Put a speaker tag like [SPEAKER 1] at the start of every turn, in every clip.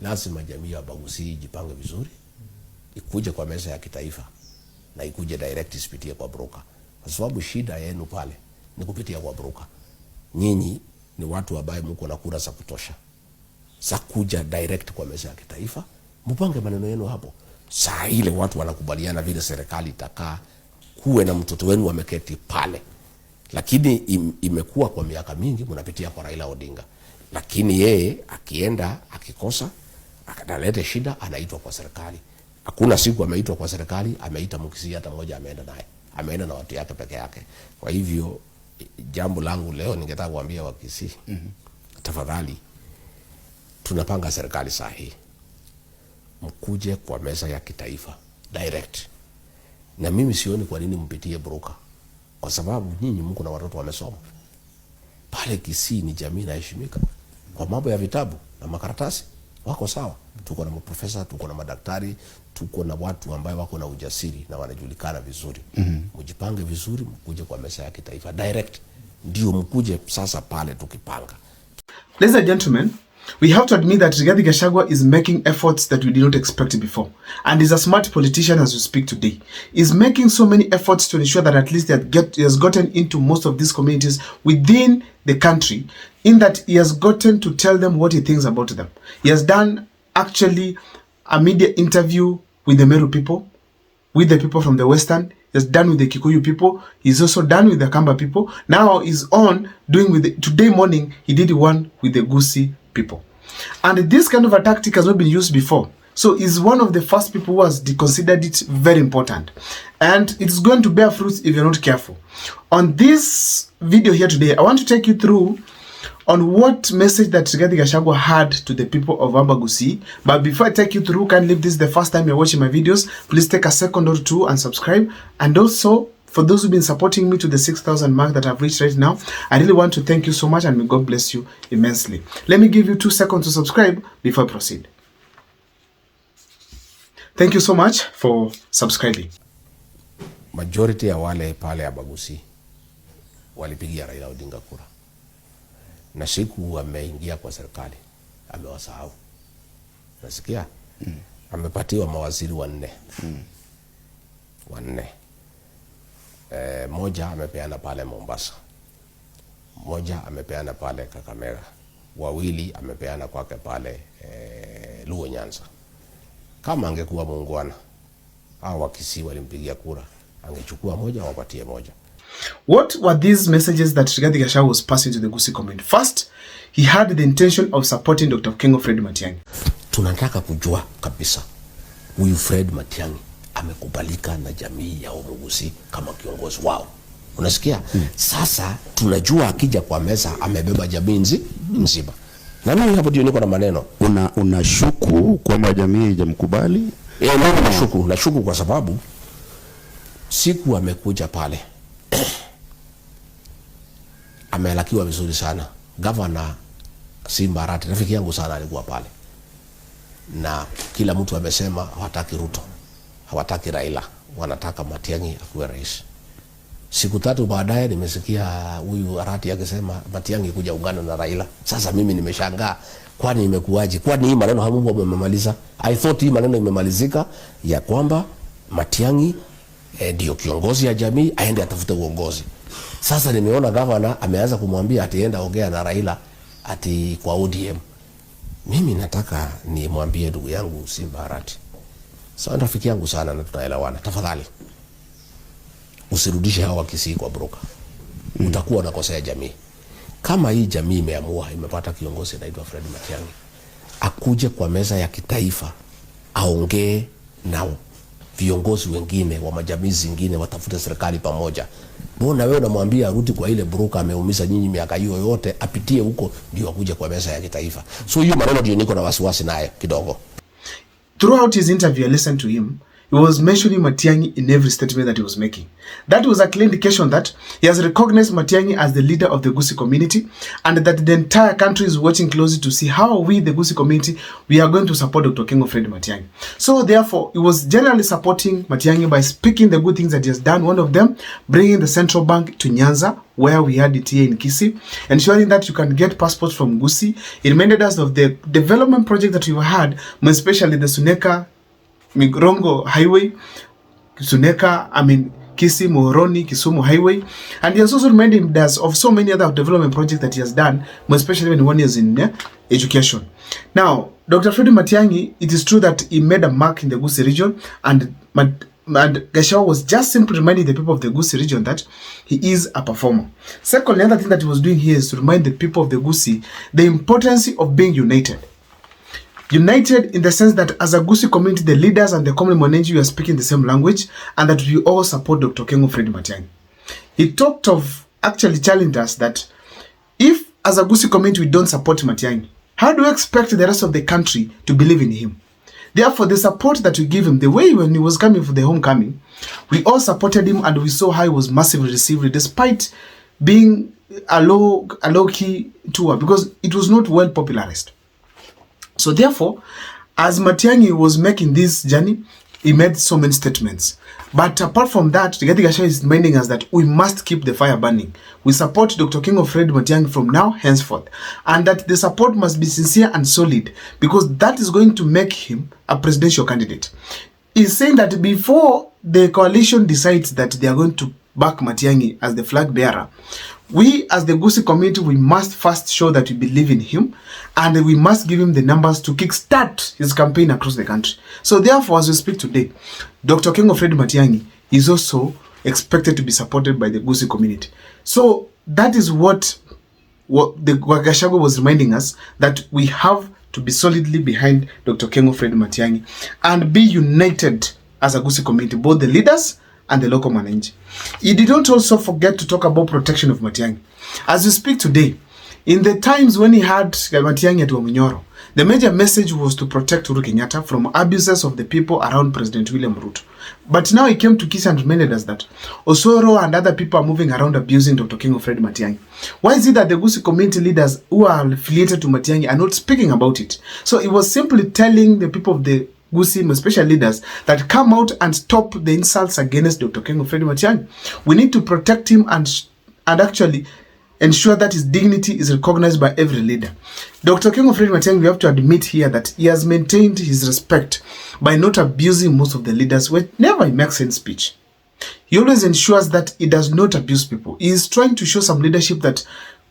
[SPEAKER 1] lazima jamii ya Abagusii jipange vizuri, ikuje kwa meza ya kitaifa na ikuje direct isipitie kwa broker, kwa sababu shida yenu pale ni kupitia kwa broker. Nyinyi ni watu ambao mko na kura za kutosha, za kuja direct kwa meza ya kitaifa, mpange maneno yenu hapo. Saa ile watu wanakubaliana vile serikali itakaa, kuwe na mtoto wenu wameketi pale. Lakini imekuwa kwa miaka mingi mnapitia kwa Raila Odinga, lakini yeye akienda akikosa akaleta shida anaitwa kwa serikali. Hakuna siku ameitwa kwa serikali ameita Mkisii hata mmoja ameenda naye, ameenda na watu yake peke yake. Kwa hivyo jambo langu leo ningetaka kuambia Wakisii, tafadhali tunapanga serikali sahihi, mkuje kwa meza ya kitaifa direct. Na mimi sioni kwa nini mpitie broker, kwa sababu nyinyi mko na watoto wamesoma pale. Kisii ni jamii inaheshimika kwa mambo ya vitabu na makaratasi, wako sawa. Tuko na maprofesa, tuko na madaktari, tuko na watu ambao wako na ujasiri na wanajulikana vizuri. Mjipange vizuri, mkuje kwa meza ya kitaifa direct, ndio mkuje sasa pale tukipanga.
[SPEAKER 2] Ladies and gentlemen, we have to admit that Rigathi Gachagua is making efforts that we did not expect before. And is a smart politician as we speak today. He's making so many efforts to ensure that at least he has gotten into most of these communities within the country, in that he has gotten to tell them what he thinks about them. He has done actually a media interview with the Meru people, with the people from the Western. He's done with the Kikuyu people. He's also done with the Kamba people. Now he's on doing with today morning, he did one with the Gachagua people. And this kind of a tactic has not been used before. So he's one of the first people who has considered it very important. And it's going to bear fruits if you're not careful. On this video here today, I want to take you through on what message that Rigathi Gachagua had to the people of Abagusii. But before I take you through, kindly, if this is the first time you're watching my videos, please take a second or two and subscribe. And also, for those who've been supporting me to the 6,000 mark that I've reached right now, I really want to thank you so much, and may God bless you immensely. Let me give you 2 seconds to subscribe before I proceed. Thank you so much for subscribing.
[SPEAKER 1] Majority ya wale pale Abagusii walipigia Raila Odinga kura. Na siku ameingia kwa serikali amewasahau. Nasikia amepatiwa mawaziri wanne. Moja amepeana pale Mombasa, moja amepeana pale Kakamega, wawili amepeana kwake pale Luo Nyanza. Kama angekuwa muungwana, hao Wakisii walimpigia kura, angechukua moja wapatie moja.
[SPEAKER 2] What were these messages that Rigathi Gachagua was passing to the Gachagua community? First, he had the intention of supporting Dr. Kengo Fred Matiang'i.
[SPEAKER 1] Tunataka kujua kabisa huyu Fred Matiang'i amekubalika na jamii ya Abagusii kama kiongozi wao. Unasikia? Sasa tunajua akija kwa meza amebeba jamii nzima. Na mimi hapo ndio niko na maneno.
[SPEAKER 3] Unashuku kwamba jamii haijamkubali?
[SPEAKER 1] Mimi nashuku kwa sababu siku amekuja pale amelakiwa vizuri sana. Governor Simba Arati, rafiki yangu sana, alikuwa pale. Na kila mtu amesema hawataki Ruto, hawataki Raila, wanataka Matiang'i akuwe rais. Siku 3 baadaye nimesikia huyu Arati akisema Matiang'i kuja ungana na Raila. Sasa mimi nimeshangaa, kwani imekuaje? Kwani hii maneno hamungu mmemaliza? I thought hii maneno imemalizika ya kwamba Matiang'i ndio kiongozi ya jamii, aende atafute uongozi. Sasa nimeona governor ameanza kumwambia atienda ongea na Raila ati kwa ODM. Mimi nataka nimwambie ndugu yangu Simba Arati, sawa, rafiki yangu sana na tunaelewana, tafadhali usirudishe hao Wakisii kwa broker. Utakuwa unakosea jamii. Kama hii jamii imeamua, imepata kiongozi anaitwa Fred Matiang'i, akuje kwa meza ya kitaifa aongee nao viongozi wengine wa majamii zingine, watafute serikali pamoja. Mbona wewe unamwambia arudi kwa ile broker ameumiza nyinyi miaka hiyo yote, apitie huko ndio akuje kwa meza ya kitaifa? So hiyo maneno ndio niko na wasiwasi naye kidogo.
[SPEAKER 2] Throughout his interview, I listened to him. he was mentioning Matiang'i in every statement that he was making. That was a clear indication that he has recognized Matiang'i as the leader of the Gusii community, and that the entire country is watching closely to see how we, the Gusii community, we are going to support Dr. King of Fred Matiang'i. So therefore, he was generally supporting Matiang'i by speaking the good things that he has done. One of them, bringing the central bank to Nyanza, where we had it here in Kisii, ensuring that you can get passports from Gusii. It reminded us of the development project that we had, especially the Suneka Migrongo Highway, Kisii, Muhoroni, Kisumu Highway. And he has also reminded us of so many other development projects that he has done, especially when one is in education. Now, Dr. Fred Matiang'i, it is true that he made a mark in the Gusii region, and Gachagua was just simply reminding the people of the Gusii region that he is a performer. Secondly, another thing that he was doing here is to remind the people of the Gusii the importance of being united. United in the sense that as a Gusii community, the leaders and the common mwananchi, we are speaking the same language, and that we all support Dr. King of Fred Matiang'i. He talked of, actually challenged us that if as a Gusii community we don't support Matiang'i, how do we expect the rest of the country to believe in him? Therefore, the support that we give him, the way when he was coming for the homecoming, we all supported him, and we saw how he was massively received despite being a low-key tour, because it was not well popularized. So therefore, as Matiang'i was making this journey, he made so many statements. But apart from that, Rigathi Gachagua is reminding us that we must keep the fire burning. We support Dr. King of Fred Matiang'i from now henceforth, and that the support must be sincere and solid, because that is going to make him a presidential candidate. He's saying that before the coalition decides that they are going to back Matiang'i as the flag bearer, we as the Gusii community, we must first show that we believe in him, and we must give him the numbers to kickstart his campaign across the country. So therefore, as we speak today, Dr. King of Fred Matiang'i is also expected to be supported by the Gusii community. So that is what Gachagua was reminding us, that we have to be solidly behind Dr. King of Fred Matiang'i and be united as a Gusii community, both the leaders and the local mwananchi. He did not also forget to talk about protection of Matiang'i. As we speak today, in the times when he had Matiang'i at Wamunyoro, the major message was to protect Uhuru Kenyatta from abuses of the people around President William Ruto. But now he came to Kisii and reminded us that Osoro and other people are moving around abusing Dr. King of Fred Matiang'i. Why is it that the Gusii community leaders who are affiliated to Matiang'i are not speaking about it? So he was simply telling the people of the Gusii, special leaders, that come out and stop the insults against Dr. King of Fred Matiang'i. We need to protect him and actually ensure that his dignity is recognized by every leader. Dr. King of Fred Matiang'i, we have to admit here that he has maintained his respect by not abusing most of the leaders whenever he makes any speech. He always ensures that he does not abuse people. He is trying to show some leadership that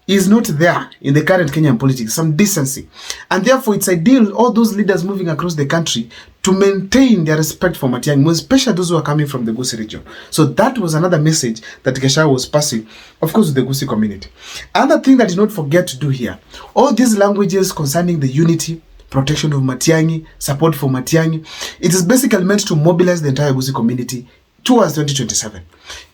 [SPEAKER 2] is not there in the current Kenyan politics, some decency. And therefore, it's ideal, all those leaders moving across the country, to maintain their respect for Matiang'i, especially those who are coming from the Gusii region. So that was another message that Gachagua was passing, of course, to the Gusii community. Another thing that did not forget to do here, all these languages concerning the unity, protection of Matiang'i, support for Matiang'i, it is basically meant to mobilize the entire Gusii community towards 2027.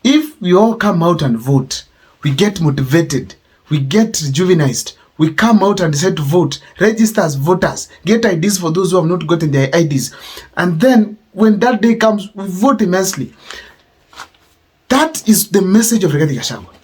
[SPEAKER 2] If we all come out and vote, we get motivated, we get rejuvenized, we come out and decide to vote, register as voters, get IDs for those who have not gotten their IDs, and then when that day comes, we vote immensely. That is the message of Rigathi Gachagua.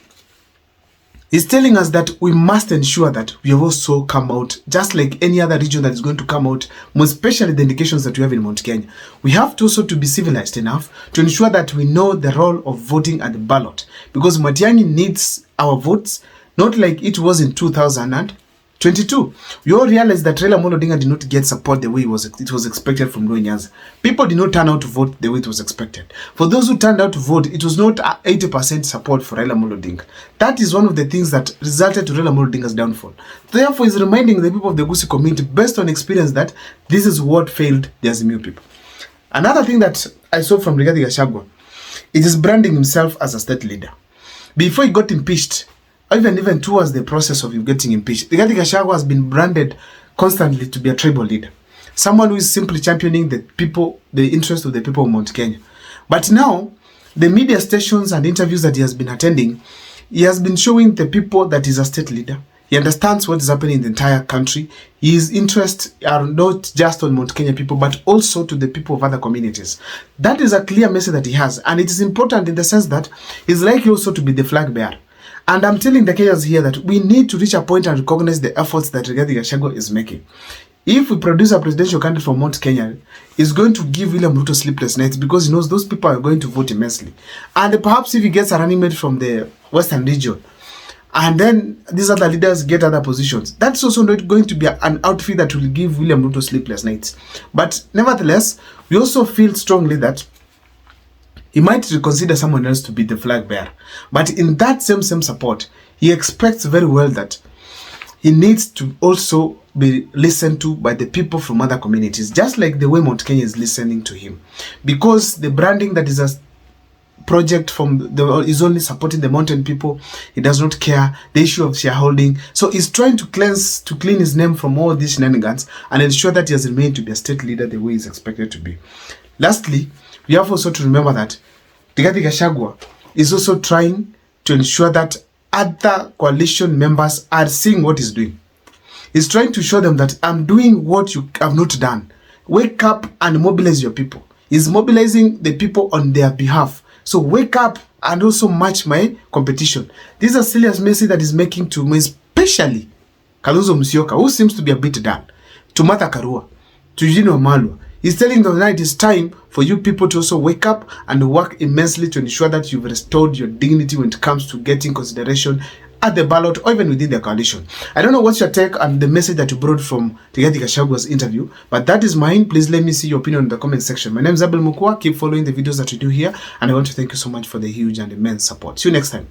[SPEAKER 2] He's telling us that we must ensure that we also come out, just like any other region that is going to come out, most especially the indications that we have in Mount Kenya. We have to also to be civilized enough to ensure that we know the role of voting at the ballot, because Matiang'i needs our votes, not like it was in 2022. We all realized that Raila Amolo Odinga did not get support the way it was expected from Luo Nyanza. People did not turn out to vote the way it was expected. For those who turned out to vote, it was not 80% support for Raila Amolo Odinga. That is one of the things that resulted to Raila Amolo Odinga's downfall. Therefore, he's reminding the people of the Gusii community, based on experience, that this is what failed the Azimio people. Another thing that I saw from Rigathi Gachagua, it is branding himself as a state leader. Before he got impeached, even towards the process of him getting impeached, Rigathi Gachagua has been branded constantly to be a tribal leader. Someone who is simply championing the people, the interest of the people of Mount Kenya. But now, the media stations and interviews that he has been attending, he has been showing the people that he's a state leader. He understands what is happening in the entire country. His interests are not just on Mount Kenya people, but also to the people of other communities. That is a clear message that he has. And it is important in the sense that he's likely also to be the flag bearer. And I'm telling the Kenyans here that we need to reach a point and recognize the efforts that Rigathi Gachagua is making. If we produce a presidential candidate from Mount Kenya, it's going to give William Ruto sleepless nights because he knows those people are going to vote immensely. And perhaps if he gets a running mate from the Western region, and then these other leaders get other positions, that's also not going to be an outfit that will give William Ruto sleepless nights. But nevertheless, we also feel strongly that he might reconsider someone else to be the flag bearer. But in that same support, he expects very well that he needs to also be listened to by the people from other communities, just like the way Mount Kenya is listening to him. Because the branding that is a project from is only supporting the mountain people, he does not care. The issue of shareholding. So he's trying to clean his name from all these shenanigans and ensure that he has remained to be a state leader the way he's expected to be. Lastly, we have also to remember that Rigathi Gachagua is also trying to ensure that other coalition members are seeing what he's doing. He's trying to show them that I'm doing what you have not done. Wake up and mobilize your people. He's mobilizing the people on their behalf. So wake up and also match my competition. This is a serious message that is making to me, especially Kalonzo Musyoka, who seems to be a bit down, to Martha Karua, to Eugene Wamalwa. He's telling them that it is time for you people to also wake up and work immensely to ensure that you've restored your dignity when it comes to getting consideration at the ballot or even within the coalition. I don't know what's your take on the message that you brought from Rigathi Gachagua's interview, but that is mine. Please let me see your opinion in the comment section. My name is Abel Mukwa. Keep following the videos that we do here, and I want to thank you so much for the huge and immense support. See you next time.